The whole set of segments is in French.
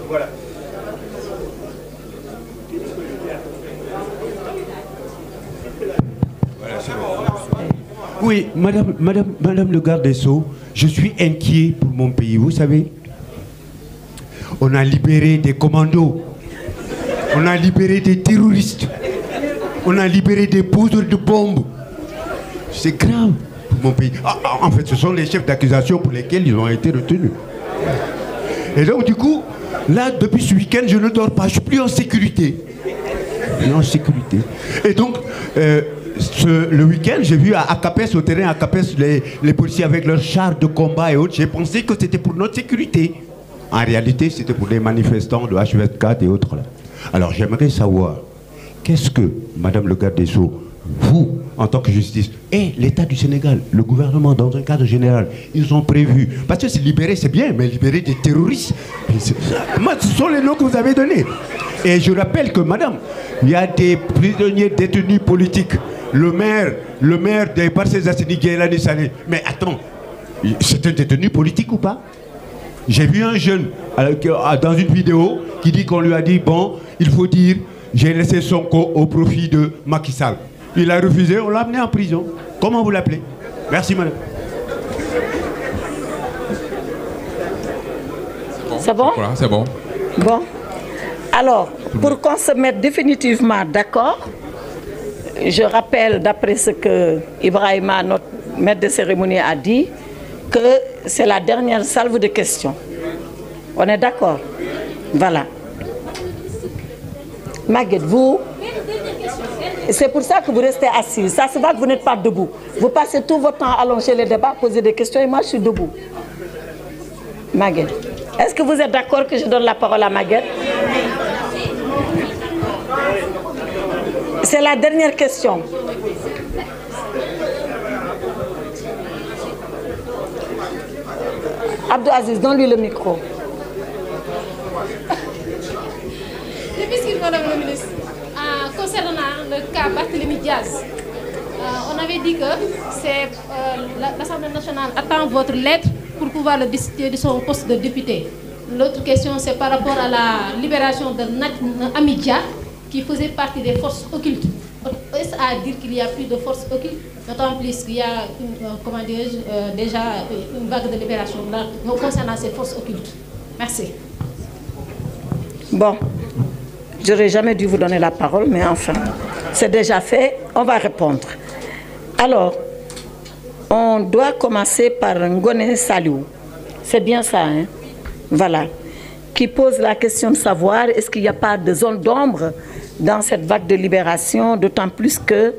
Voilà. Oui, madame le garde des Sceaux, je suis inquiet pour mon pays, vous savez. On a libéré des commandos, on a libéré des terroristes, on a libéré des poseurs de bombes. C'est grave pour mon pays. En fait, ce sont les chefs d'accusation pour lesquels ils ont été retenus. Et donc, du coup, là, depuis ce week-end, je ne dors pas, je suis plus en sécurité. En sécurité. Et donc, le week-end, j'ai vu à Capes, au terrain à Capes, les policiers avec leurs chars de combat et autres. J'ai pensé que c'était pour notre sécurité. En réalité, c'était pour les manifestants de H24 et autres. Là. Alors, j'aimerais savoir, qu'est-ce que, Madame le garde des Sceaux, vous, en tant que justice, et l'État du Sénégal, le gouvernement, dans un cadre général, ils ont prévu. Parce que c'est libérer, c'est bien, mais libérer des terroristes, moi, ce sont les noms que vous avez donnés. Et je rappelle que, madame, il y a des prisonniers détenus politiques. Le maire des Parcelles Assini Guélani Sané. Mais attends, c'est un détenu politique ou pas? J'ai vu un jeune dans une vidéo qui dit qu'on lui a dit, bon, il faut dire, j'ai laissé Sonko au profit de Macky Sall. Il a refusé, on l'a amené en prison. Comment vous l'appelez? Merci, madame. C'est bon? C'est bon. Bon. Alors, pour qu'on se mette définitivement d'accord, je rappelle, d'après ce que Ibrahima, notre maître de cérémonie, a dit, que c'est la dernière salve de questions. On est d'accord? Voilà. Maguette, vous, c'est pour ça que vous restez assise. Ça se voit que vous n'êtes pas debout. Vous passez tout votre temps à allonger les débats, poser des questions, et moi je suis debout. Maguette, est-ce que vous êtes d'accord que je donne la parole à Maguette? C'est la dernière question. Abdou Aziz, donne-lui le micro. Madame la ministre, concernant le cas Barthélémy Diaz, on avait dit que l'Assemblée nationale attend votre lettre pour pouvoir le destituer de son poste de député. L'autre question, c'est par rapport à la libération de Amidia, qui faisait partie des forces occultes. Est-ce à dire qu'il n'y a plus de forces occultes, d'autant plus qu'il y a déjà une vague de libération là, concernant ces forces occultes? Merci. Bon, je n'aurais jamais dû vous donner la parole, mais enfin, c'est déjà fait, on va répondre. Alors, on doit commencer par Ngone Saliou. C'est bien ça, hein? Voilà. Qui pose la question de savoir est-ce qu'il n'y a pas de zone d'ombre dans cette vague de libération, d'autant plus que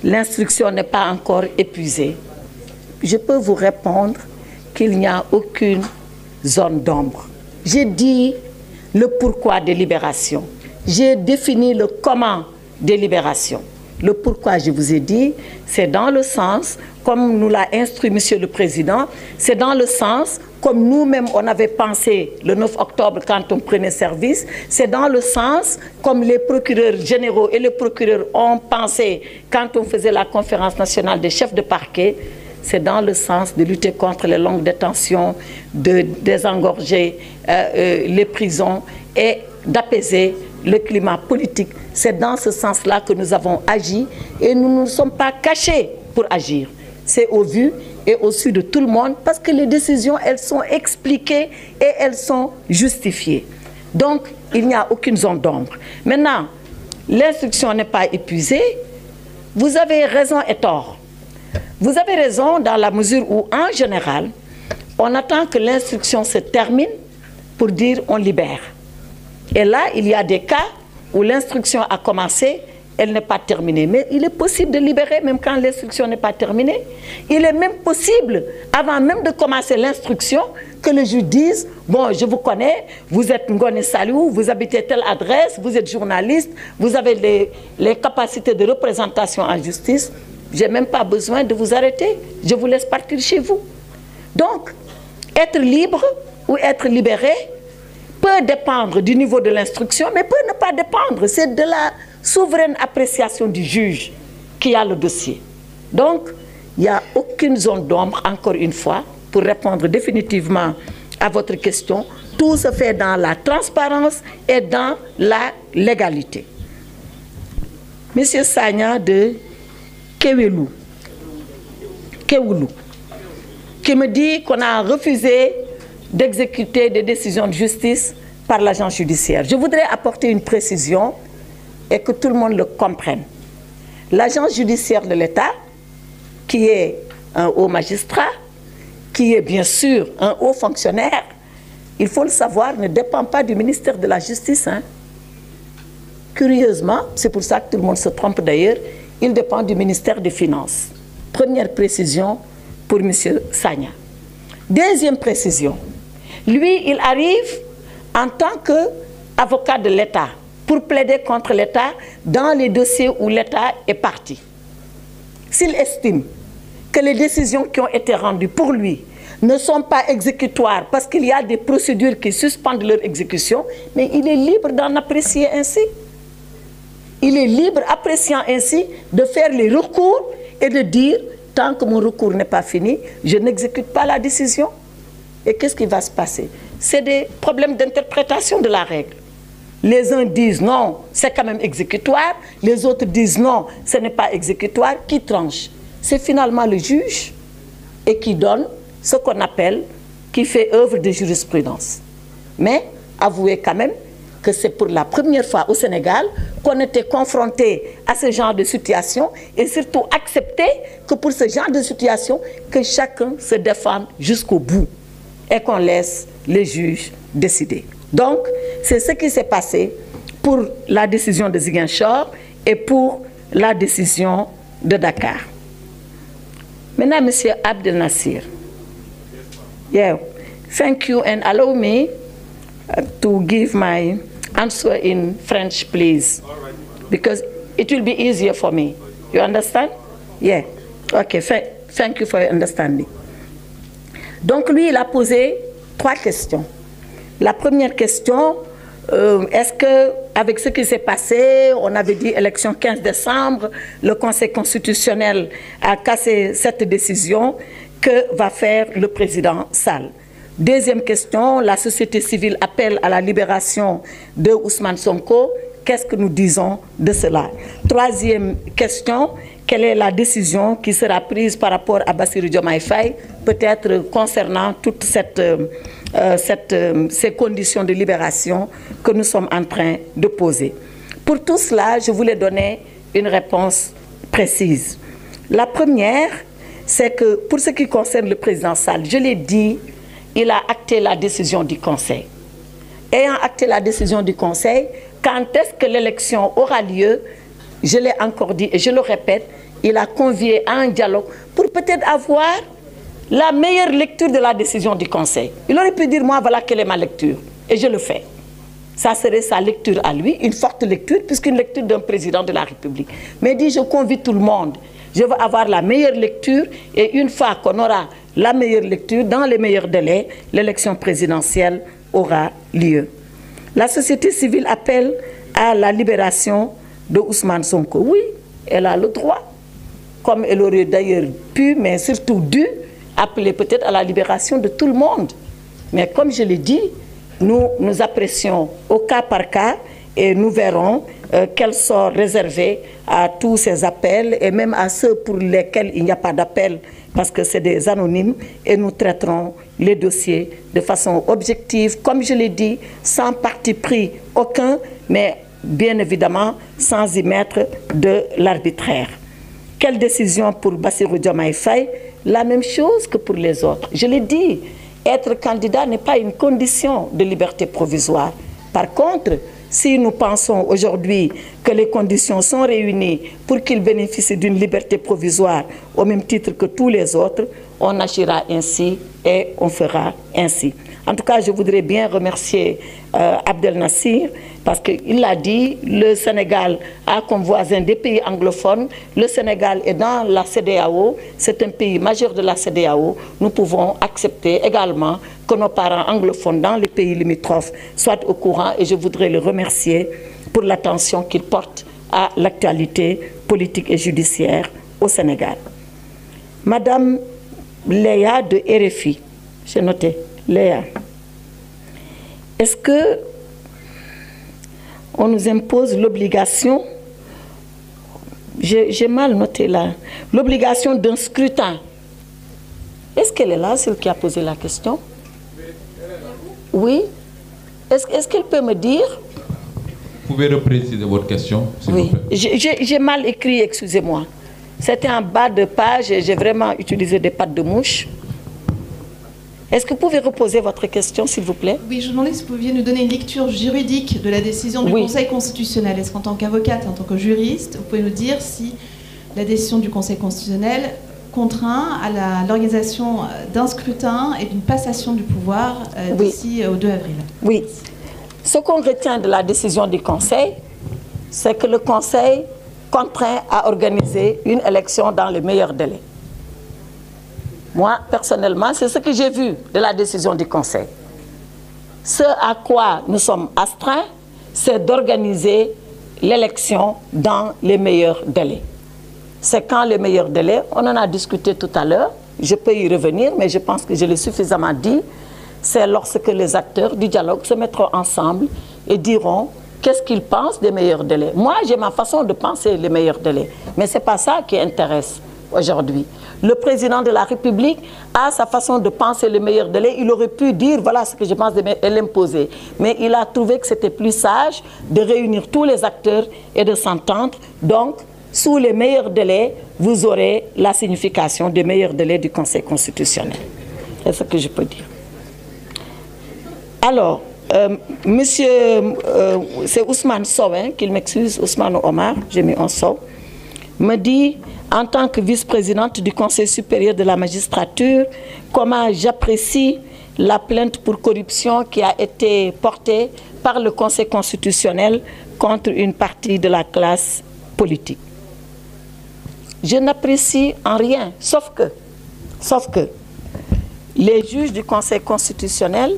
l'instruction n'est pas encore épuisée. Je peux vous répondre qu'il n'y a aucune zone d'ombre. J'ai dit le pourquoi des libérations. J'ai défini le comment des libérations. Le pourquoi, je vous ai dit, c'est dans le sens, comme nous l'a instruit Monsieur le Président, c'est dans le sens, comme nous-mêmes on avait pensé le 9 octobre quand on prenait service, c'est dans le sens, comme les procureurs généraux et les procureurs ont pensé quand on faisait la conférence nationale des chefs de parquet, c'est dans le sens de lutter contre les longues détentions, de désengorger les prisons et d'apaiser le climat politique. C'est dans ce sens-là que nous avons agi et nous ne nous sommes pas cachés pour agir. C'est au vu et au su de tout le monde parce que les décisions, elles sont expliquées et elles sont justifiées. Donc, il n'y a aucune zone d'ombre. Maintenant, l'instruction n'est pas épuisée. Vous avez raison et tort. Vous avez raison dans la mesure où, en général, on attend que l'instruction se termine pour dire on libère. Et là, il y a des cas où l'instruction a commencé, elle n'est pas terminée. Mais il est possible de libérer même quand l'instruction n'est pas terminée. Il est même possible, avant même de commencer l'instruction, que le juge dise « Bon, je vous connais, vous êtes Ngone Saliou, vous habitez telle adresse, vous êtes journaliste, vous avez les capacités de représentation en justice. Je n'ai même pas besoin de vous arrêter. Je vous laisse partir chez vous. » Donc, être libre ou être libéré peut dépendre du niveau de l'instruction, mais peut ne pas dépendre. C'est de la souveraine appréciation du juge qui a le dossier. Donc, il n'y a aucune zone d'ombre, encore une fois, pour répondre définitivement à votre question. Tout se fait dans la transparence et dans la légalité. Monsieur Sagna de Kéwélu, qui me dit qu'on a refusé d'exécuter des décisions de justice par l'agence judiciaire. Je voudrais apporter une précision et que tout le monde le comprenne. L'agence judiciaire de l'État, qui est un haut magistrat, qui est bien sûr un haut fonctionnaire, il faut le savoir, ne dépend pas du ministère de la Justice. Curieusement, c'est pour ça que tout le monde se trompe d'ailleurs, il dépend du ministère des Finances. Première précision pour M. Sagna. Deuxième précision, lui, il arrive en tant qu'avocat de l'État pour plaider contre l'État dans les dossiers où l'État est parti. S'il estime que les décisions qui ont été rendues pour lui ne sont pas exécutoires parce qu'il y a des procédures qui suspendent leur exécution, mais il est libre d'en apprécier ainsi. Il est libre, appréciant ainsi, de faire les recours et de dire, tant que mon recours n'est pas fini, je n'exécute pas la décision. Et qu'est-ce qui va se passer? C'est des problèmes d'interprétation de la règle. Les uns disent non, c'est quand même exécutoire. Les autres disent non, ce n'est pas exécutoire. Qui tranche? C'est finalement le juge et qui donne ce qu'on appelle, qui fait œuvre de jurisprudence. Mais avouez quand même que c'est pour la première fois au Sénégal qu'on était confronté à ce genre de situation et surtout accepter que pour ce genre de situation, que chacun se défende jusqu'au bout et qu'on laisse les juges décider. Donc, c'est ce qui s'est passé pour la décision de Ziguinchor et pour la décision de Dakar. Maintenant, M. Abdel Nasir. Yeah, thank you and allow me to give my answer in French, please. Because it will be easier for me. You understand? Yeah. Okay, thank you for your understanding. Donc, lui, il a posé 3 questions. La première question, est-ce qu'avec ce qui s'est passé, on avait dit élection 15 décembre, le Conseil constitutionnel a cassé cette décision, que va faire le président Sall? Deuxième question, la société civile appelle à la libération de Ousmane Sonko. Qu'est-ce que nous disons de cela? Troisième question, quelle est la décision qui sera prise par rapport à Bassirou Diomaye Faye, peut-être concernant toutes ces conditions de libération que nous sommes en train de poser? Pour tout cela, je voulais donner une réponse précise. La première, c'est que pour ce qui concerne le président Sall, je l'ai dit, il a acté la décision du Conseil. Ayant acté la décision du Conseil, quand est-ce que l'élection aura lieu? Je l'ai encore dit et je le répète, il a convié à un dialogue pour peut-être avoir la meilleure lecture de la décision du Conseil. Il aurait pu dire, moi, voilà quelle est ma lecture. Et je le fais. Ça serait sa lecture à lui, une forte lecture, puisqu'une lecture d'un président de la République. Mais il dit, je convie tout le monde. Je veux avoir la meilleure lecture et une fois qu'on aura la meilleure lecture, dans les meilleurs délais, l'élection présidentielle aura lieu. La société civile appelle à la libération de Ousmane Sonko. Oui, elle a le droit, comme elle aurait d'ailleurs pu, mais surtout dû, appeler peut-être à la libération de tout le monde. Mais comme je l'ai dit, nous apprécions au cas par cas et nous verrons quel sort réservé à tous ces appels et même à ceux pour lesquels il n'y a pas d'appel parce que c'est des anonymes et nous traiterons les dossiers de façon objective, comme je l'ai dit, sans parti pris aucun, mais bien évidemment sans y mettre de l'arbitraire. Quelle décision pour Bassirou Diomaye Faye? La même chose que pour les autres. Je l'ai dit, être candidat n'est pas une condition de liberté provisoire. Par contre, si nous pensons aujourd'hui que les conditions sont réunies pour qu'il bénéficie d'une liberté provisoire au même titre que tous les autres, on agira ainsi et on fera ainsi. En tout cas, je voudrais bien remercier Abdel Nasir parce qu'il l'a dit, le Sénégal a comme voisin des pays anglophones, le Sénégal est dans la CEDEAO, c'est un pays majeur de la CEDEAO, nous pouvons accepter également que nos parents anglophones dans les pays limitrophes soient au courant et je voudrais le remercier pour l'attention qu'il porte à l'actualité politique et judiciaire au Sénégal. Madame Léa de RFI, j'ai noté, Léa. est-ce que on nous impose l'obligation, j'ai mal noté là, l'obligation d'un scrutin? Est-ce qu'elle est là, celle qui a posé la question? Oui. Est-ce qu'elle peut me dire? Vous pouvez repréciser votre question, s'il Oui, vous plaît. j'ai mal écrit, excusez-moi. C'était en bas de page et j'ai vraiment utilisé des pattes de mouche. Est-ce que vous pouvez reposer votre question, s'il vous plaît? Oui, je me demandais si vous pouviez nous donner une lecture juridique de la décision du Oui. Conseil constitutionnel. Est-ce qu'en tant qu'avocate, en tant que juriste, vous pouvez nous dire si la décision du Conseil constitutionnel contraint à l'organisation d'un scrutin et d'une passation du pouvoir Oui. d'ici au 2 avril? Oui. Ce qu'on retient de la décision du Conseil, c'est que le Conseil contraint à organiser une élection dans les meilleurs délais. Moi, personnellement, c'est ce que j'ai vu de la décision du Conseil. Ce à quoi nous sommes astreints, c'est d'organiser l'élection dans les meilleurs délais. C'est quand les meilleurs délais, on en a discuté tout à l'heure, je peux y revenir, mais je pense que je l'ai suffisamment dit, c'est lorsque les acteurs du dialogue se mettront ensemble et diront qu'est-ce qu'ils pensent des meilleurs délais. Moi, j'ai ma façon de penser les meilleurs délais, mais ce n'est pas ça qui intéresse aujourd'hui. Le président de la République a sa façon de penser les meilleurs délais. Il aurait pu dire, voilà ce que je pense, et l'imposer. Mais il a trouvé que c'était plus sage de réunir tous les acteurs et de s'entendre. Donc, sous les meilleurs délais, vous aurez la signification des meilleurs délais du Conseil constitutionnel. C'est ce que je peux dire. Alors, monsieur, c'est Ousmane Sow, hein, qu'il m'excuse, Ousmane Omar, j'ai mis un Sow, me dit, en tant que vice-présidente du Conseil supérieur de la magistrature, comment j'apprécie la plainte pour corruption qui a été portée par le Conseil constitutionnel contre une partie de la classe politique. Je n'apprécie en rien, sauf que les juges du Conseil constitutionnel,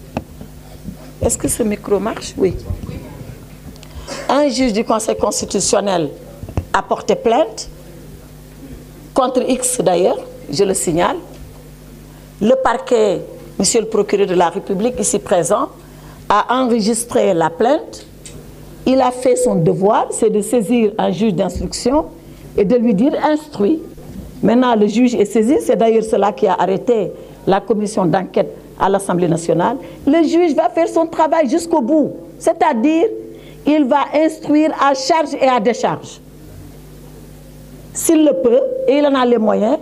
est-ce que ce micro marche? Oui. Un juge du Conseil constitutionnel a porté plainte, contre X d'ailleurs, je le signale. Le parquet, monsieur le procureur de la République, ici présent, a enregistré la plainte. Il a fait son devoir, c'est de saisir un juge d'instruction et de lui dire instruit. Maintenant, le juge est saisi, c'est d'ailleurs cela qui a arrêté la commission d'enquête à l'Assemblée nationale. Le juge va faire son travail jusqu'au bout, c'est-à-dire il va instruire à charge et à décharge. S'il le peut, et il en a les moyens,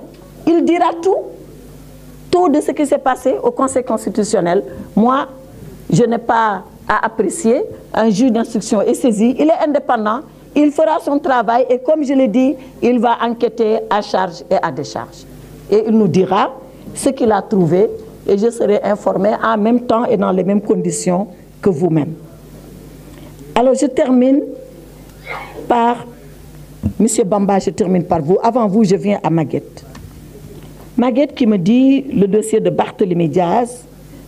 il dira tout de ce qui s'est passé au Conseil constitutionnel. Moi, je n'ai pas à apprécier. Un juge d'instruction est saisi, il est indépendant, il fera son travail et comme je l'ai dit, il va enquêter à charge et à décharge. Et il nous dira ce qu'il a trouvé et je serai informé en même temps et dans les mêmes conditions que vous-même. Alors je termine par... Monsieur Bamba, je termine par vous. Avant vous, je viens à Maguette. Maguette qui me dit le dossier de Barthélémy Diaz,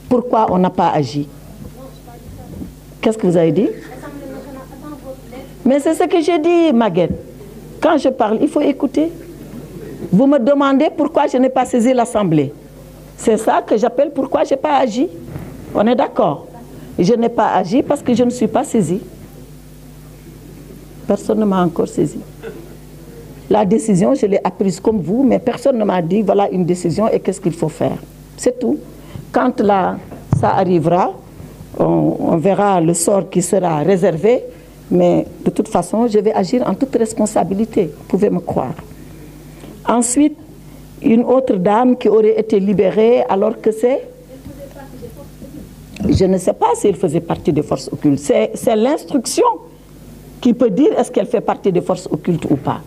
pourquoi on n'a pas agi? Qu'est-ce que vous avez dit? Mais c'est ce que j'ai dit, Maguette. Quand je parle, il faut écouter. Vous me demandez pourquoi je n'ai pas saisi l'Assemblée. C'est ça que j'appelle pourquoi je n'ai pas agi. On est d'accord? Je n'ai pas agi parce que je ne suis pas saisi. Personne ne m'a encore saisi. La décision, je l'ai apprise comme vous, mais personne ne m'a dit, voilà une décision et qu'est-ce qu'il faut faire. C'est tout. Quand là, ça arrivera, on verra le sort qui sera réservé, mais de toute façon, je vais agir en toute responsabilité, vous pouvez me croire. Ensuite, une autre dame qui aurait été libérée alors que c'est... Je ne sais pas si elle faisait partie des forces occultes. C'est l'instruction qui peut dire est-ce qu'elle fait partie des forces occultes ou pas.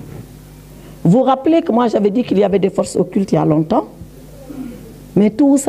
Vous vous rappelez que moi j'avais dit qu'il y avait des forces occultes il y a longtemps, mais tout ça